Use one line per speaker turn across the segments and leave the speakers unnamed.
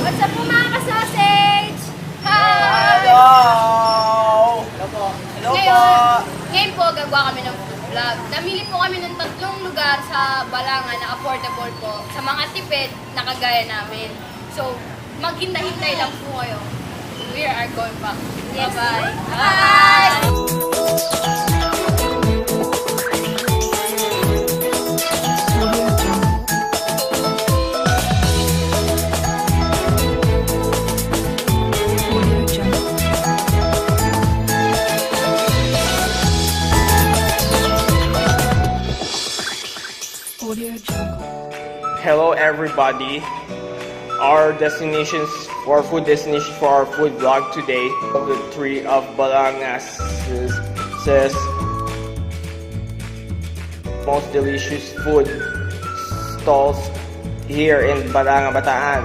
What's up po mga ka-sausage? Hi!
Hello! Hello po. Hello po.
Ngayon po, gagawa kami ng food vlog. Namili po kami ng 3 lugar sa Balangan na affordable po sa mga tipid na kagaya namin. So, maghintay-hintay lang po kayo. We are going back. Yes. Bye-bye. Bye!
Hello everybody. Our destinations for food destination for our food vlog today. The 3 of Balangas says most delicious food stalls here in Balangan, Bataan.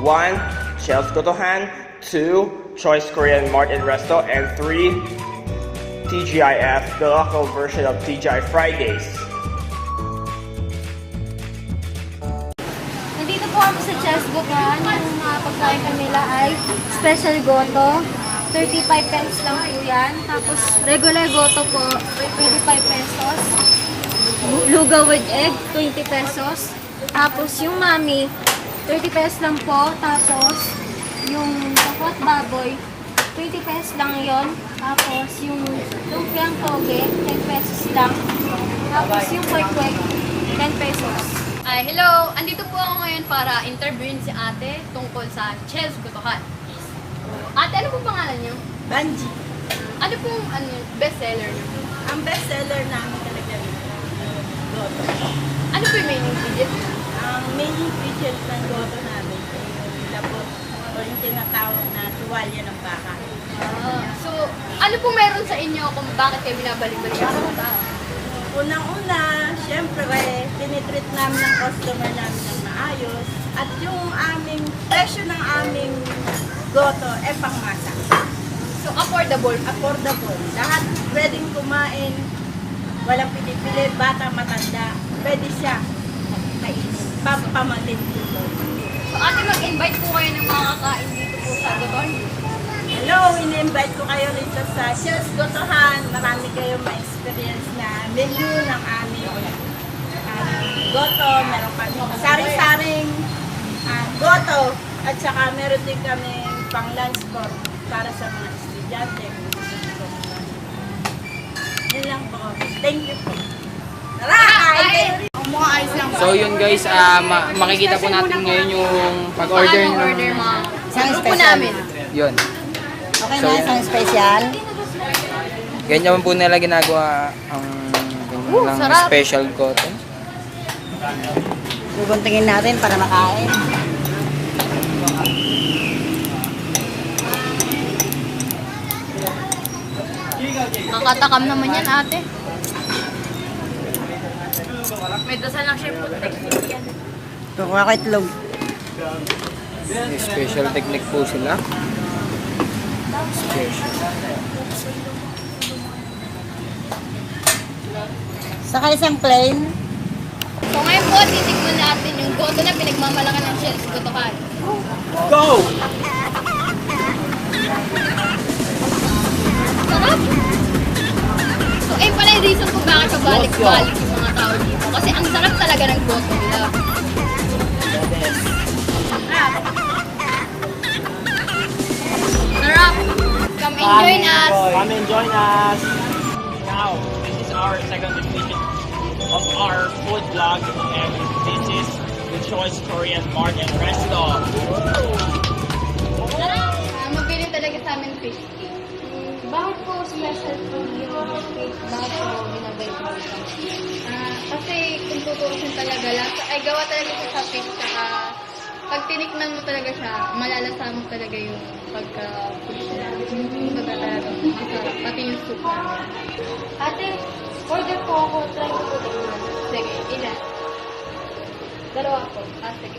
1. Chel's Gotohan. 2. Choice Korean Mart and Resto. And 3. TGIF, the local version of TGI Fridays.
Nandito po kami sa Chess Gotohan. Yung mga pagkain nila ay special goto. 35 pesos lang po yan. Tapos regular goto po, 25 pesos. Lugaw with egg, 20 pesos. Tapos yung mami, 30 pesos lang po. Tapos yung takot baboy, 20 pesos lang yon. Tapos yung lumpiang toge, 10 pesos lang. Tapos yung kwek-kwek, 10 pesos.
Ay, hello! Andito po ako ngayon para interviewin si ate tungkol sa Chel's Gotohan. Ate, ano po pangalan niyo?
Banji.
Ano pong bestseller niyo?
Ang bestseller namin talaga goto.
Ano po yung main ingredient?
Ang main ingredient ng goto namin ay yung labot o yung tinatawag na tuwalya ng baka.
So, ano po meron sa inyo kung bakit kayo binabalik-balik sa mga tao?
Unang-una, syempre, tinitreat namin ng customer namin ng maayos. At yung aming presyo ng aming goto, pangmasa.
So, affordable.
Affordable. Lahat pwedeng kumain, walang pinipili, bata, matanda. Pwede siya kainin. Pampamatin dito.
So, ate, mag-invite po kayo ng mga kakain dito po sa Gotohan.
Hello, ini-invite ko kayo rito sa Chel's Gotohan. Marami kayong ma-experience na menu ng aming goto. Meron kami sari-saring goto. At saka meron din kami pang lunch for para sa mga estudyante. Yun lang po. Thank you po. Tara! Kain kayo rin!
So yun guys, makikita po natin ngayon yung pag-order
Paano order
ng...
mga
Isang
ano po
special.
namin?
Yun.
Okay
So,
na, isang special.
Ganyan po nila ginagawa ang ng
sarap.
special cotton.
Guguntingin natin para makain.
Kakatakam naman yan, ate. May dasal lang siya yung technique yan.
Kukuha ko itlog.
May special technique po sila. Special.
Saka isang plain.
So ngayon po, titignan natin yung goto na pinagmamalakan ng Chel's Gotohan.
Go!
Sarap! So ayun pala yung reason kung bakit pabalik-balik yung mga tao dito. Kasi ang sarap talaga ng goto nila. Sarap! Come and join us!
Come and join us. Now, this is our second edition of our food vlog, and this is the Choice Korean Mart and Resto.
Sarap! Mabiling talaga sa amin fish cake.
Bakit po special po yung cake bago binabay po?
Kasi kung tutuusin talaga lang, ay gawa talaga siya sa fish, saka pag tinikman mo talaga siya, malalasa mo talaga yung pagka-fish na. Baga talaga, masarap. Pati yung soup namin.
Ate, order po ako. Try ko po tingnan.
Sige, ilan?
Dalawa po.
Sige.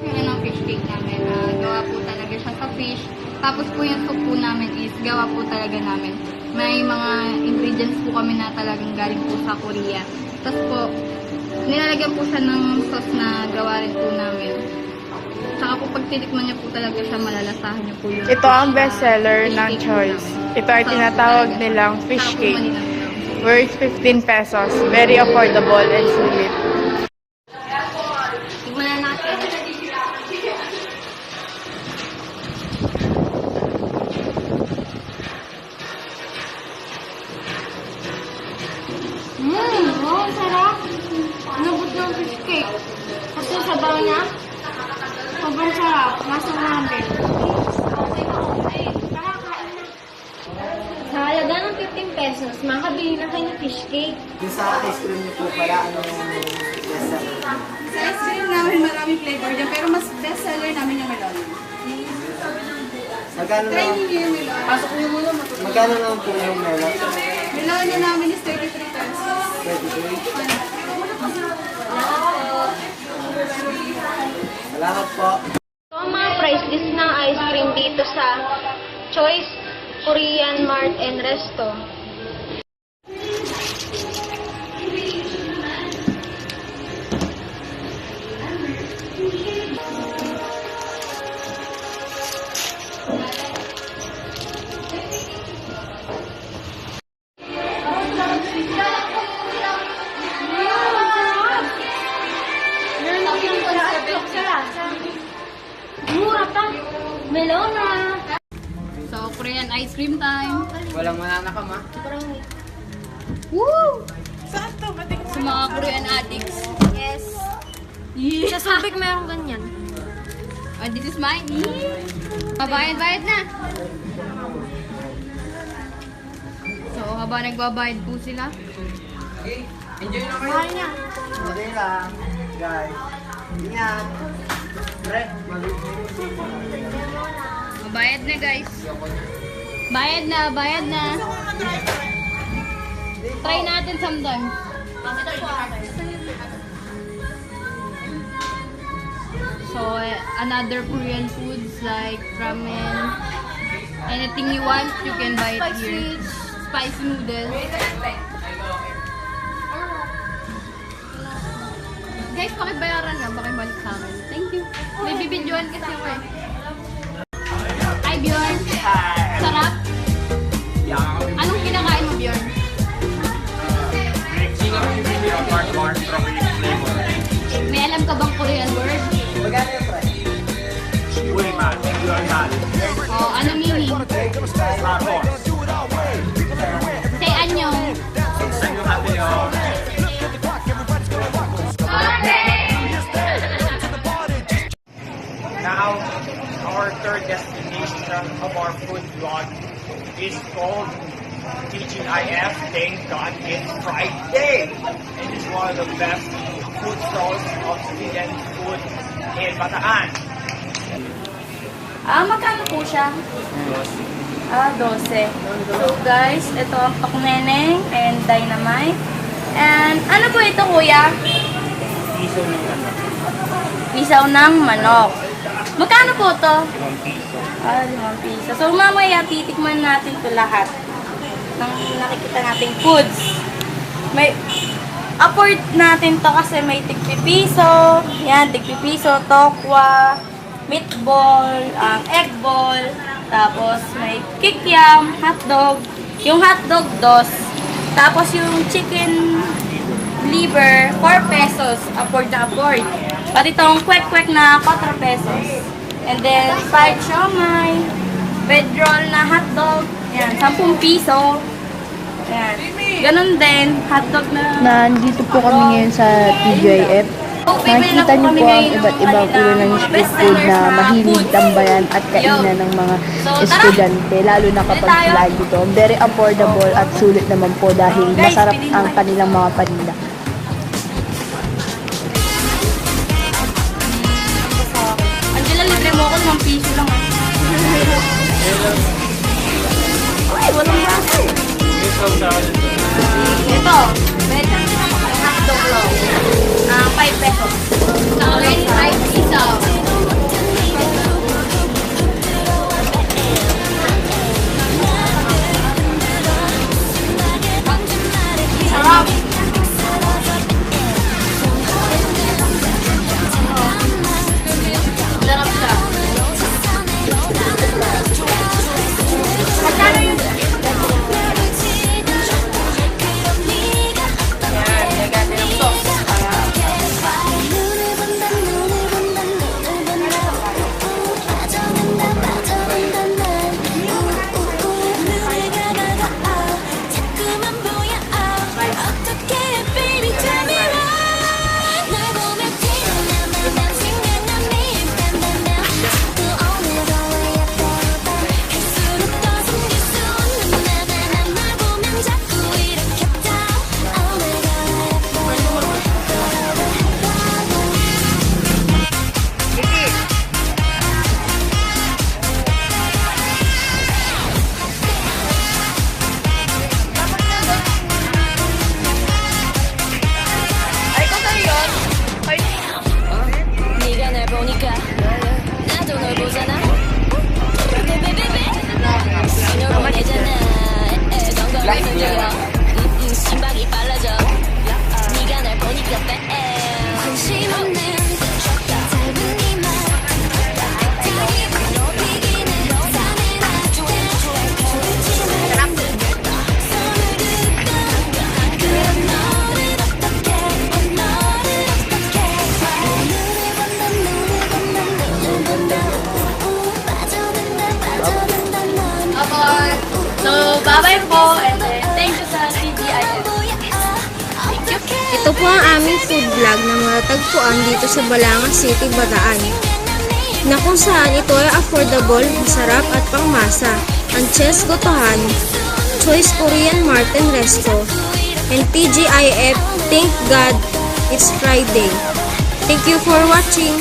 Yung fish cake namin, gawa po talaga siya sa fish. Tapos po yung soup po namin is gawa po talaga namin. May mga ingredients po kami na talagang galing po sa Korea. Tapos po, nilalagyan po siya ng sauce na gawa rin po namin. Saka po pag titikman niyo po talaga siya, malalasahan niyo po yung...
Ito ang bestseller ng Choice. Ito ay tinatawag nilang fish cake. Worth 15 pesos. Very affordable and sulit.
Tignan na natin. Oh, sarap. Nabot ng fish cake. Kasi yung sabaw niya, sobrang sarap. Masang namin. Sa halaga ng 15 pesos, makabili na kayo ng fish cake.
Yung sa ice cream niyo po pala, ano yung bestseller?
Sa ice cream namin maraming flavor dyan, pero mas best seller namin yung melon.
Magkano
Try
na?
niyo yung melon. Pasok niyo muna.
Magkano naman po yung melon?
Melon niya namin is 33 pesos.
23. Salamat po.
Ito ang mga price list ng ice cream dito sa Choice Korean Mart and Resto. Mura pa. Melona.
So, Korean ice cream time.
Walang mananakam ha.
Woo! Sa mga Korean addicts.
Yes. Sa Subic mayroong ganyan.
Oh, this is mine. Mabayad-bayad na. So, habang nagbabayad po sila,
Enjoy na kayo.
Mahal niya.
Hindi lang. Guys. Ingat. Pre,
mabayad na guys. Bayad na, bayad na. Try natin sometime. So, another Korean foods like ramen. Anything you want, you can buy it here. Spicy noodles. Guys, pakibayaran na. Pakibalik sa akin. Thank you. May bibidyoan kasi ako eh. Hi, Bjorn. Sarap? Anong kinakain mo, Bjorn? May alam ka bang Korean word?
magkano yung price?
Oh, ano meaning? Say anyo.
Now, our third destination of our food vlog is called Teaching IF. Thank God it's Friday! And it's one of the best food stalls of student food in Bataan.
Magkano po siya? 12. So guys, ito ang pakneneng and dynamite. And ano po ito kuya? Pisaw ng manok. Magkano po to? 5 piso. So mamaya titikman natin to lahat ng nakikita nating foods. May afford natin to kasi may tigpipiso, yan, tigpipiso, tokwa, meatball, egg ball, tapos may kikiam, hotdog. Yung hotdog, 2. Tapos yung chicken liver, 4 pesos. Afford na afford. Pati itong kwek-kwek na 4 pesos. And then, fried siomay, bread roll na hotdog, yan, 10 piso. Yan. Ganun din, hotdog na...
Nandito po kami ngayon sa TGIF. Nakikita niyo po ang iba't ibang uri ng street food na mahilig tambayan at kainan ng mga estudyante, lalo na kapag sila dito. Very affordable at sulit naman po dahil masarap ang kanilang mga paninda.
Angela, libre mo ako, 5 piso lang. Ay, walang baso. Ito, better hotdog lang. 5 pesos.
Sa akin, 5 piso.
Sarap. Sarap siya.
Bye-bye po, and then thank you sa TGIF. Thank you.
Ito po ang aming food vlog na matatagpuan dito sa Balanga City, Bataan. Na kung saan ito ay affordable, masarap at pangmasa. Ang Chess Gotohan, Choice Korean Mart and Resto, and TGIF, thank God it's Friday. Thank you for watching.